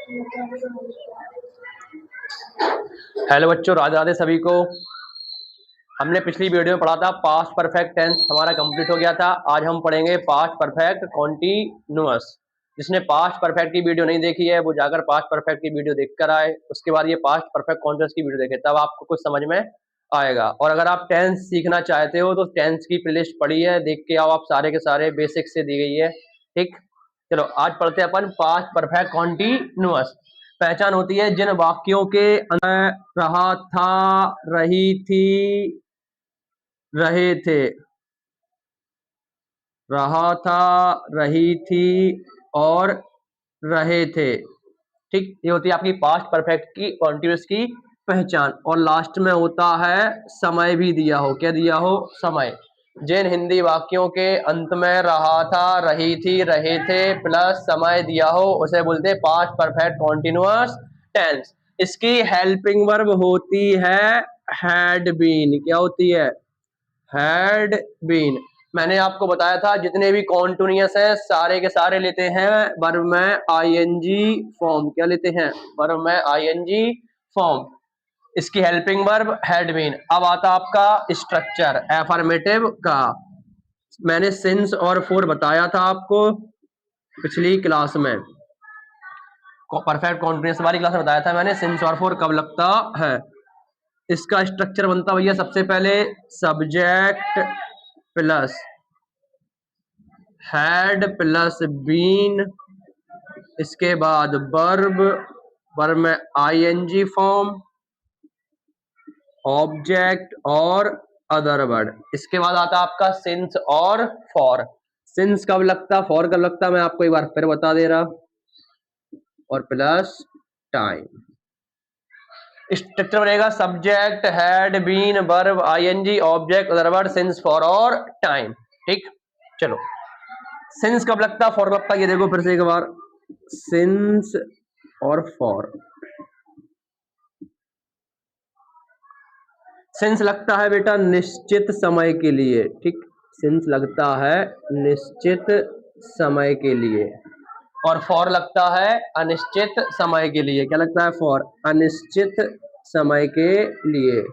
Hello बच्चों, राधे राधे सभी को। हमने पिछली वीडियो में पढ़ा था पास्ट परफेक्ट टेंस हमारा कंप्लीट हो गया था। आज हम पढ़ेंगे पास्ट परफेक्ट कॉन्टिन्यूअस। जिसने पास्ट परफेक्ट की वीडियो नहीं देखी है वो जाकर पास्ट परफेक्ट की वीडियो देख कर आए, उसके बाद ये पास्ट परफेक्ट कॉन्टिन्यूअस की वीडियो देखे, तब आपको कुछ समझ में आएगा। और अगर आप टेंस सीखना चाहते हो तो टेंस की प्लेलिस्ट पड़ी है, देख के आओ। आप सारे के सारे बेसिक से दी गई है। ठीक, चलो आज पढ़ते हैं अपन पास्ट परफेक्ट कॉन्टिन्यूअस। पहचान होती है जिन वाक्यों के अंदर रहा था, रही थी, रहे थे, रहा था, रही थी और रहे थे। ठीक, ये होती है आपकी पास्ट परफेक्ट की कॉन्टिन्यूअस की पहचान। और लास्ट में होता है समय भी दिया हो। क्या दिया हो? समय। जिन हिंदी वाक्यों के अंत में रहा था, रही थी, रहे थे प्लस समय दिया हो उसे बोलते हैं पास्ट परफेक्ट कॉन्टिन्यूअस टेंस। इसकी हेल्पिंग वर्ब होती है हैड बीन। क्या होती है? Had been. मैंने आपको बताया था जितने भी कॉन्टिन्यूअस है सारे के सारे लेते हैं वर्ब में आईएनजी फॉर्म। क्या लेते हैं? वर्ब में आईएनजी फॉर्म। इसकी हेल्पिंग वर्ब हैड बीन। अब आता आपका स्ट्रक्चर एफर्मेटिव का। मैंने सिंस और फॉर बताया था आपको पिछली क्लास में, परफेक्ट कॉन्टिन्यूअस वाली क्लास में बताया था मैंने सिंस और फॉर कब लगता है। इसका स्ट्रक्चर बनता भैया सबसे पहले subject plus had plus been, इसके बाद वर्ब, वर्ब में आईएनजी फॉर्म, ऑब्जेक्ट और अदर वर्ड। इसके बाद आता आपका सिंस और फॉर। सिंस कब लगता, फॉर कब लगता, मैं आपको एक बार फिर बता दे रहा, और प्लस टाइम। स्ट्रक्चर बनेगा subject had been verb I N G object other word since for और टाइम। ठीक, चलो सिंस कब लगता, फॉर लगता, ये देखो फिर से एक बार। सिंस और फॉर। सिंस लगता है बेटा निश्चित समय के लिए। ठीक, सिंस लगता है निश्चित समय के लिए, और फॉर लगता है अनिश्चित समय के लिए। क्या लगता है? फॉर, अनिश्चित समय के लिए।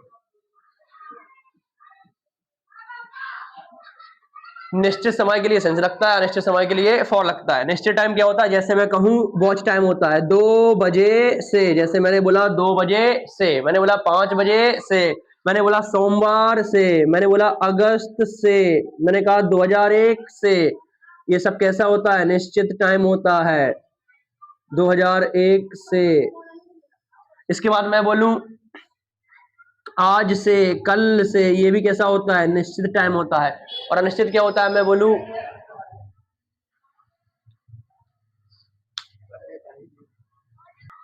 निश्चित समय के लिए सिंस लगता है, अनिश्चित समय के लिए फॉर लगता है। निश्चित टाइम क्या होता है? जैसे मैं कहूं वॉच टाइम होता है 2 बजे से, जैसे मैंने बोला 2 बजे से, मैंने बोला 5 बजे से, मैंने बोला सोमवार से, मैंने बोला अगस्त से, मैंने कहा 2001 से। ये सब कैसा होता है? निश्चित टाइम होता है 2001 से। इसके बाद मैं बोलूं आज से, कल से, ये भी कैसा होता है? निश्चित टाइम होता है। और अनिश्चित क्या होता है? मैं बोलूं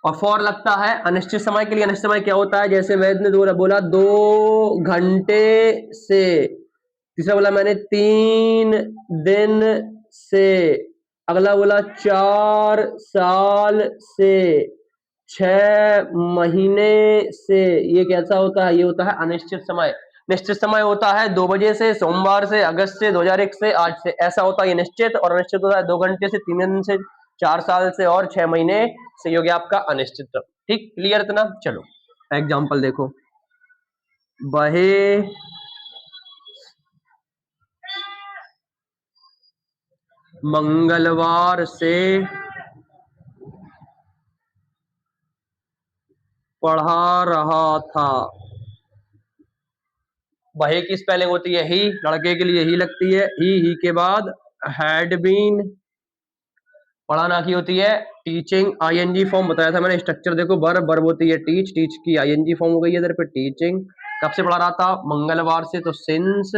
और फॉर लगता है अनिश्चित समय के लिए। अनिश्चित समय क्या होता है? जैसे मैंने बोला 2 घंटे से, तीसरा बोला मैंने 3 दिन से, अगला बोला 4 साल से, 6 महीने से। ये कैसा होता है? ये होता है अनिश्चित समय। निश्चित समय होता है 2 बजे से, सोमवार से, अगस्त से, 2001 से, आज से। ऐसा होता है ये निश्चित। और अनिश्चित होता है 2 घंटे से, 3 दिन से, 4 साल से और 6 महीने से। हो गया आपका अनिश्चित। ठीक, क्लियर इतना? चलो एग्जाम्पल देखो। बहे मंगलवार से पढ़ा रहा था। वही की स्पेलिंग होती है ही, लड़के के लिए ही लगती है। ही के बाद हैड बीन, पढ़ाना की होती है टीचिंग, आईएनजी फॉर्म बताया था मैंने। स्ट्रक्चर देखो, वर्ब, वर्ब होती है टीच, टीच की आईएनजी फॉर्म हो गई है इधर पे टीचिंग। कब से पढ़ा रहा था? मंगलवार से, तो सिंस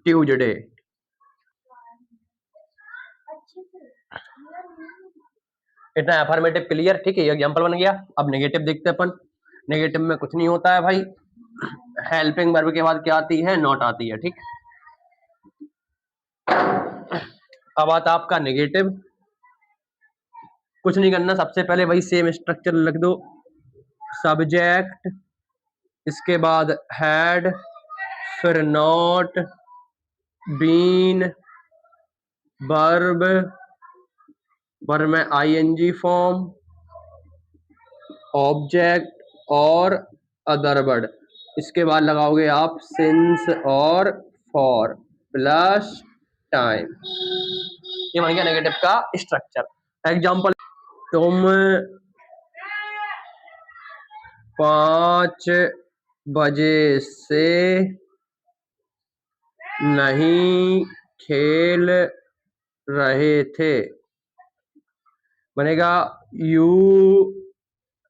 ट्यूजडे। इतना अफर्मेटिव क्लियर? ठीक है, एग्जांपल बन गया। अब नेगेटिव देखते हैं अपन। नेगेटिव में कुछ नहीं होता है भाई। हेल्पिंग वर्ब के बाद क्या आती है? नॉट आती है। ठीक, अब आता आपका नेगेटिव। कुछ नहीं करना, सबसे पहले वही सेम स्ट्रक्चर लिख दो। सब्जेक्ट, इसके बाद हैड, फिर नॉट, बीन, वर्ब, वर्ब में आईएनजी फॉर्म, ऑब्जेक्ट और अदर वर्ड। इसके बाद लगाओगे आप सिंस और फॉर प्लस टाइम। ये बन गया नेगेटिव का स्ट्रक्चर। एग्जांपल, तुम 5 बजे से नहीं खेल रहे थे, बनेगा यू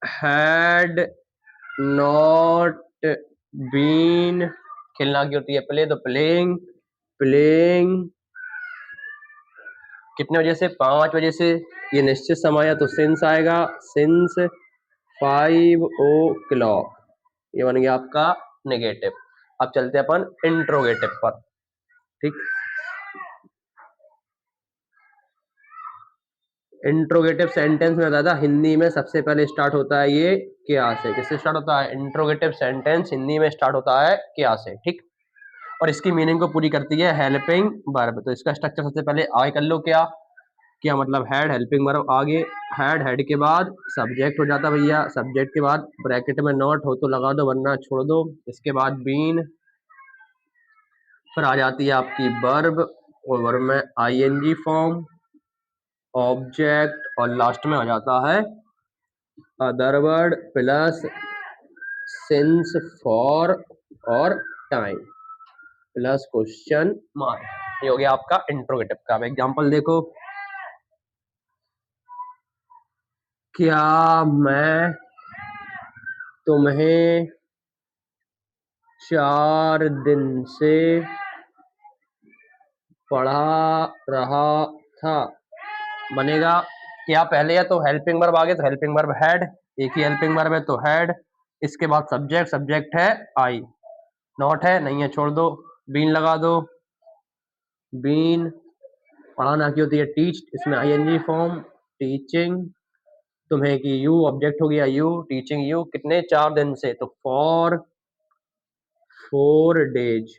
हैड नॉट बीन, खेलना की होती है प्ले, तो प्लेइंग, प्लेइंग कितने बजे से, 5 बजे से, ये निश्चित समय है तो सिंस आएगा, सिंस 5 o'clock। ये बन गया आपका नेगेटिव। अब चलते हैं अपन इंट्रोगेटिव पर। ठीक, इंट्रोगेटिव सेंटेंस में बताया था हिंदी में सबसे पहले स्टार्ट होता है ये क्या से। किससे स्टार्ट होता है? इंट्रोगेटिव सेंटेंस हिंदी में स्टार्ट होता है क्या से। ठीक, और इसकी मीनिंग को पूरी करती है हेल्पिंग वर्ब। तो इसका स्ट्रक्चर सबसे पहले आगे कर लो। क्या क्या मतलब हेड, हेल्पिंग वर्ब आगे, हेड, हेड के बाद सब्जेक्ट हो जाता भैया, सब्जेक्ट के बाद ब्रैकेट में नॉट हो तो लगा दो वरना छोड़ दो, इसके बाद बीन, फिर आ जाती है आपकी वर्ब, और वर्ब में आईएनजी फॉर्म, ऑब्जेक्ट, और लास्ट में आ जाता है other word plus since, for और टाइम प्लस क्वेश्चन मार्क। ये हो गया आपका इंट्रोगेटिव का। एग्जांपल देखो, क्या मैं तुम्हें 4 दिन से पढ़ा रहा था, बनेगा क्या पहले है तो हेल्पिंग वर्ब आगे, तो हेल्पिंग वर्ब हेड, एक ही हेल्पिंग वर्ब है तो हेड, इसके बाद सब्जेक्ट, सब्जेक्ट है आई, नॉट है नहीं है छोड़ दो, बीन लगा दो, बीन पढ़ाना की होती है टीच, इसमें आईएनजी फॉर्म, टीचिंग, तुम्हें की यू, ऑब्जेक्ट हो गया यू, टीचिंग यू, कितने 4 दिन से, तो फॉर 4 days।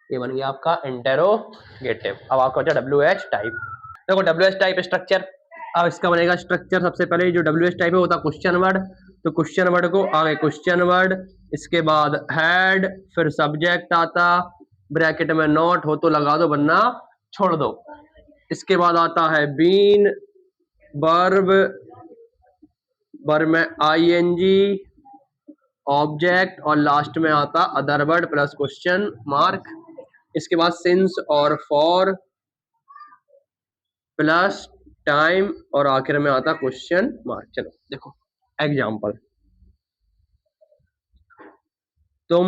ये बन गया आपका इंटेरोगेटिव। अब आपका बचा WH टाइप। देखो WH टाइप स्ट्रक्चर, अब इसका बनेगा स्ट्रक्चर सबसे पहले जो WH टाइप है होता है क्वेश्चन वर्ड, तो क्वेश्चन वर्ड को आगे क्वेश्चन वर्ड, इसके बाद हेड, फिर सब्जेक्ट आता, ब्रैकेट में नॉट हो तो लगा दो वरना छोड़ दो, इसके बाद आता है बीन, वर्ब, वर्ब में आईएनजी, ऑब्जेक्ट, और लास्ट में आता other word plus question mark, इसके बाद सिंस और फॉर प्लस टाइम, और आखिर में आता क्वेश्चन मार्क। चलो देखो एग्जांपल, तुम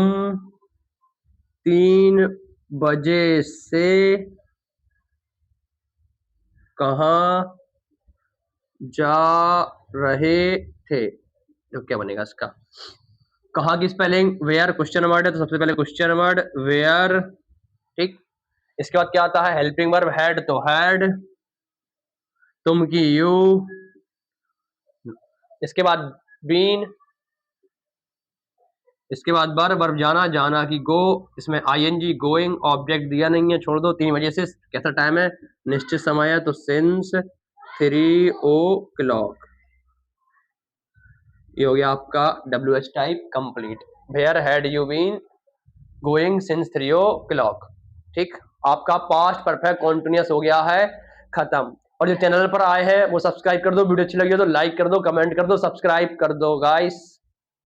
3 बजे से कहाँ जा रहे थे, तो क्या बनेगा इसका? कहाँ की स्पेलिंग, वेयर, क्वेश्चन वर्ड है तो सबसे पहले क्वेश्चन वर्ड वेयर। ठीक, इसके बाद क्या आता है हेल्पिंग वर्ब हेड, तो हेड, तुम की यू, इसके बाद बीन, इसके बाद वर्ब जाना, जाना की गो, इसमें आईएनजी गोइंग, ऑब्जेक्ट दिया नहीं है छोड़ दो, 3 बजे से कैसा टाइम है निश्चित समय है तो सिंस 3 o'clock। ये हो गया आपका WH type complete. Where had you been going since 3 o'clock। ठीक, आपका पास्ट परफेक्ट कॉन्टिन्यूअस हो गया है खत्म। और जो चैनल पर आए हैं वो सब्सक्राइब कर दो, वीडियो अच्छी लगी हो तो लाइक कर दो, कमेंट कर दो, सब्सक्राइब कर दो गाइस।